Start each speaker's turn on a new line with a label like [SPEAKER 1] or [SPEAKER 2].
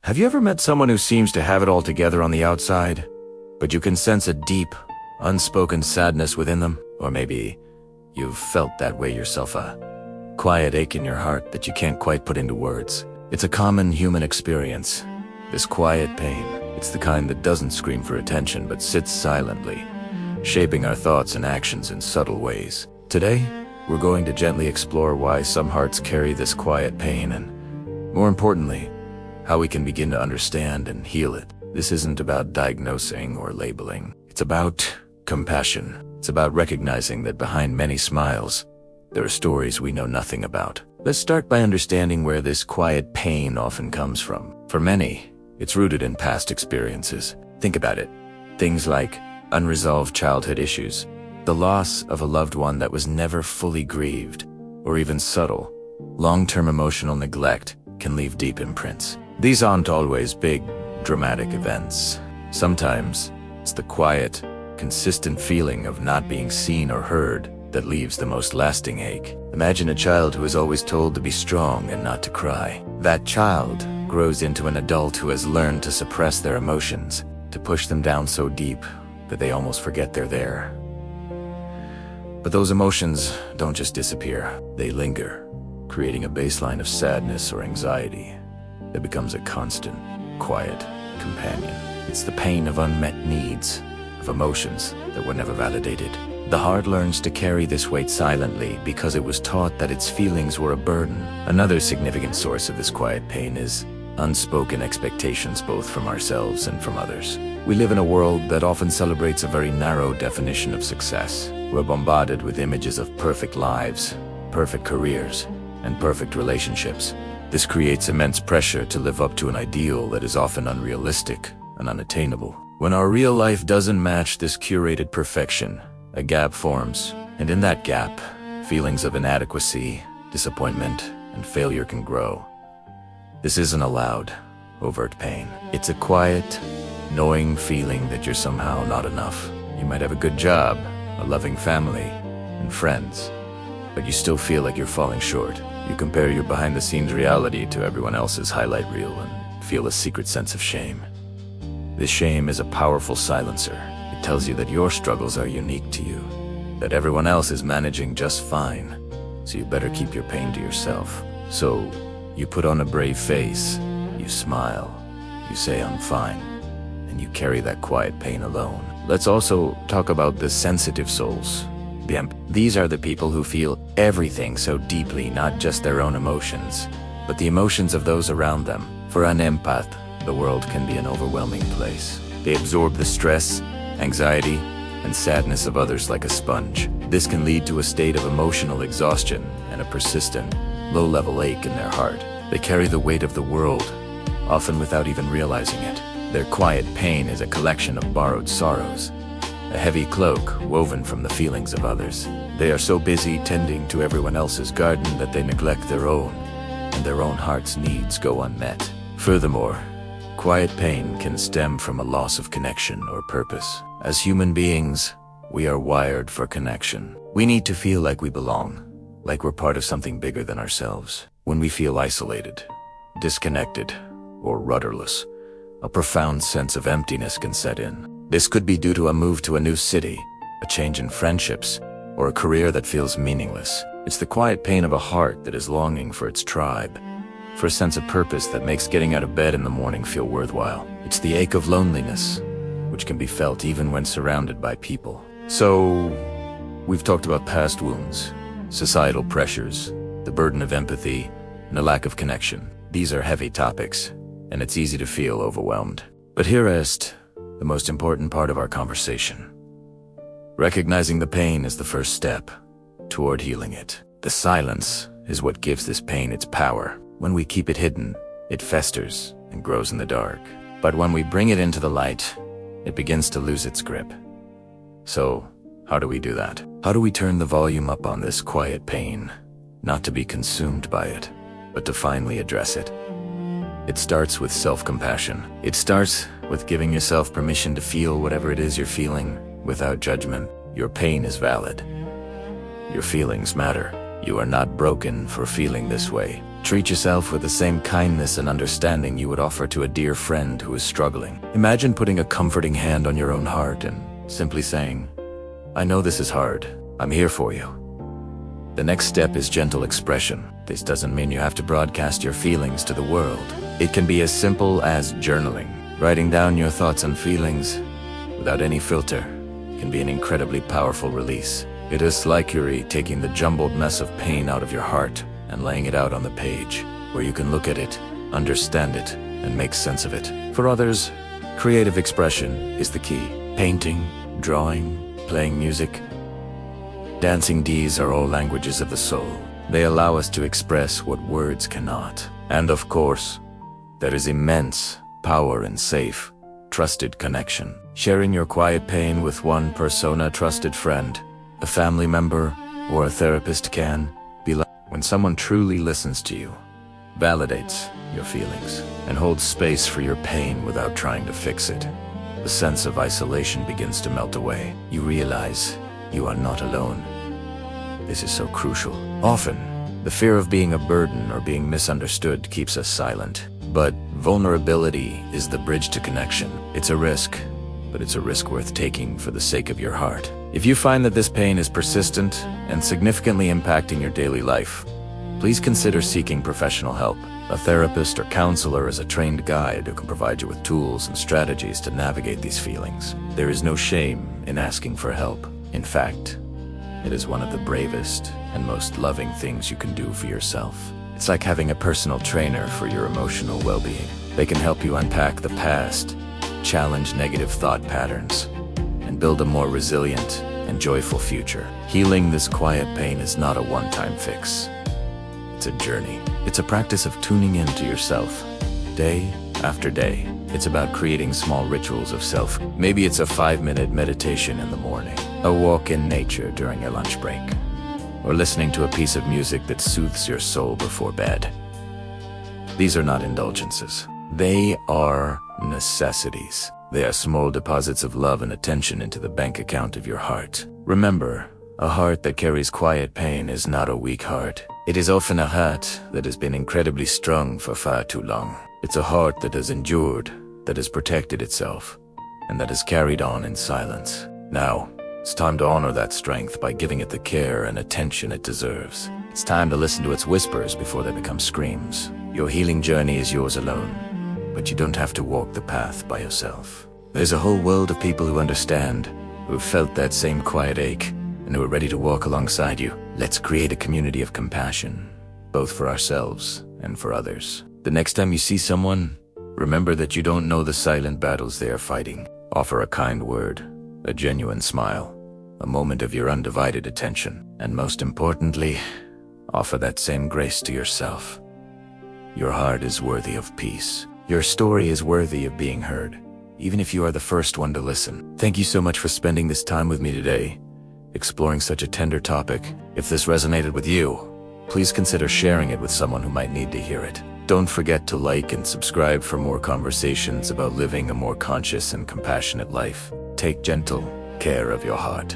[SPEAKER 1] Have you ever met someone who seems to have it all together on the outside, but you can sense a deep, unspoken sadness within them? Or maybe you've felt that way yourself, a quiet ache in your heart that you can't quite put into words. It's a common human experience, this quiet pain. It's the kind that doesn't scream for attention but sits silently, shaping our thoughts and actions in subtle ways. Today, we're going to gently explore why some hearts carry this quiet pain and, more importantly, how we can begin to understand and heal it. This isn't about diagnosing or labeling. It's about compassion. It's about recognizing that behind many smiles, there are stories we know nothing about. Let's start by understanding where this quiet pain often comes from. For many, it's rooted in past experiences. Think about it. Things like unresolved childhood issues, the loss of a loved one that was never fully grieved, or even subtle, long-term emotional neglect can leave deep imprints. These aren't always big, dramatic events. Sometimes, it's the quiet, consistent feeling of not being seen or heard that leaves the most lasting ache. Imagine a child who is always told to be strong and not to cry. That child grows into an adult who has learned to suppress their emotions, to push them down so deep that they almost forget they're there. But those emotions don't just disappear, they linger, creating a baseline of sadness or anxiety that becomes a constant, quiet companion. It's the pain of unmet needs, of emotions that were never validated. The heart learns to carry this weight silently because it was taught that its feelings were a burden. Another significant source of this quiet pain is unspoken expectations, both from ourselves and from others. We live in a world that often celebrates a very narrow definition of success. We're bombarded with images of perfect lives, perfect careers, and perfect relationships. This creates immense pressure to live up to an ideal that is often unrealistic and unattainable. When our real life doesn't match this curated perfection, a gap forms, and in that gap, feelings of inadequacy, disappointment, and failure can grow. This isn't a loud, overt pain. It's a quiet, knowing feeling that you're somehow not enough. You might have a good job, a loving family, and friends, but you still feel like you're falling short. You compare your behind-the-scenes reality to everyone else's highlight reel and feel a secret sense of shame. This shame is a powerful silencer. It tells you that your struggles are unique to you, that everyone else is managing just fine, so you better keep your pain to yourself. So, you put on a brave face, you smile, you say I'm fine, and you carry that quiet pain alone. Let's also talk about the sensitive souls. These are the people who feel everything so deeply, not just their own emotions, but the emotions of those around them. For an empath, the world can be an overwhelming place. They absorb the stress, anxiety, and sadness of others like a sponge. This can lead to a state of emotional exhaustion and a persistent, low-level ache in their heart. They carry the weight of the world, often without even realizing it. Their quiet pain is a collection of borrowed sorrows, a heavy cloak woven from the feelings of others. They are so busy tending to everyone else's garden that they neglect their own, and their own heart's needs go unmet. Furthermore, quiet pain can stem from a loss of connection or purpose. As human beings, we are wired for connection. We need to feel like we belong, like we're part of something bigger than ourselves. When we feel isolated, disconnected, or rudderless, a profound sense of emptiness can set in. This could be due to a move to a new city, a change in friendships, or a career that feels meaningless. It's the quiet pain of a heart that is longing for its tribe, for a sense of purpose that makes getting out of bed in the morning feel worthwhile. It's the ache of loneliness, which can be felt even when surrounded by people. So, we've talked about past wounds, societal pressures, the burden of empathy, and a lack of connection. These are heavy topics, and it's easy to feel overwhelmed. But here rests the most important part of our conversation. Recognizing the pain is the first step toward healing it. The silence is what gives this pain its power. When we keep it hidden, it festers and grows in the dark. But when we bring it into the light, it begins to lose its grip. So, how do we do that? How do we turn the volume up on this quiet pain, not to be consumed by it, but to finally address it? It starts with self-compassion. It starts with giving yourself permission to feel whatever it is you're feeling without judgment. Your pain is valid. Your feelings matter. You are not broken for feeling this way. Treat yourself with the same kindness and understanding you would offer to a dear friend who is struggling. Imagine putting a comforting hand on your own heart and simply saying, "I know this is hard. I'm here for you." The next step is gentle expression. This doesn't mean you have to broadcast your feelings to the world. It can be as simple as journaling. Writing down your thoughts and feelings without any filter can be an incredibly powerful release. It is like you're taking the jumbled mess of pain out of your heart and laying it out on the page, where you can look at it, understand it, and make sense of it. For others, creative expression is the key. Painting, drawing, playing music, dancing, these are all languages of the soul. They allow us to express what words cannot. And of course, there is immense power in safe, trusted connection. Sharing your quiet pain with one person, a trusted friend, a family member, or a therapist can be like when someone truly listens to you, validates your feelings, and holds space for your pain without trying to fix it. The sense of isolation begins to melt away. You realize you are not alone. This is so crucial. Often, the fear of being a burden or being misunderstood keeps us silent. But vulnerability is the bridge to connection. It's a risk, but it's a risk worth taking for the sake of your heart. If you find that this pain is persistent and significantly impacting your daily life, please consider seeking professional help. A therapist or counselor is a trained guide who can provide you with tools and strategies to navigate these feelings. There is no shame in asking for help. In fact, it is one of the bravest and most loving things you can do for yourself. It's like having a personal trainer for your emotional well-being. They can help you unpack the past, challenge negative thought patterns, and build a more resilient and joyful future. Healing this quiet pain is not a one-time fix. It's a journey. It's a practice of tuning into yourself, day after day. It's about creating small rituals of self. Maybe it's a 5-minute meditation in the morning, a walk in nature during your lunch break, or listening to a piece of music that soothes your soul before bed. These are not indulgences. They are necessities. They are small deposits of love and attention into the bank account of your heart. Remember, a heart that carries quiet pain is not a weak heart. It is often a heart that has been incredibly strong for far too long. It's a heart that has endured, that has protected itself, and that has carried on in silence. Now, it's time to honor that strength by giving it the care and attention it deserves. It's time to listen to its whispers before they become screams. Your healing journey is yours alone, but you don't have to walk the path by yourself. There's a whole world of people who understand, who have felt that same quiet ache, and who are ready to walk alongside you. Let's create a community of compassion, both for ourselves and for others. The next time you see someone, remember that you don't know the silent battles they are fighting. Offer a kind word, a genuine smile, a moment of your undivided attention, and most importantly, offer that same grace to yourself. Your heart is worthy of peace. Your story is worthy of being heard, even if you are the first one to listen. Thank you so much for spending this time with me today, exploring such a tender topic. If this resonated with you, please consider sharing it with someone who might need to hear it. Don't forget to like and subscribe for more conversations about living a more conscious and compassionate life. Take gentle care of your heart.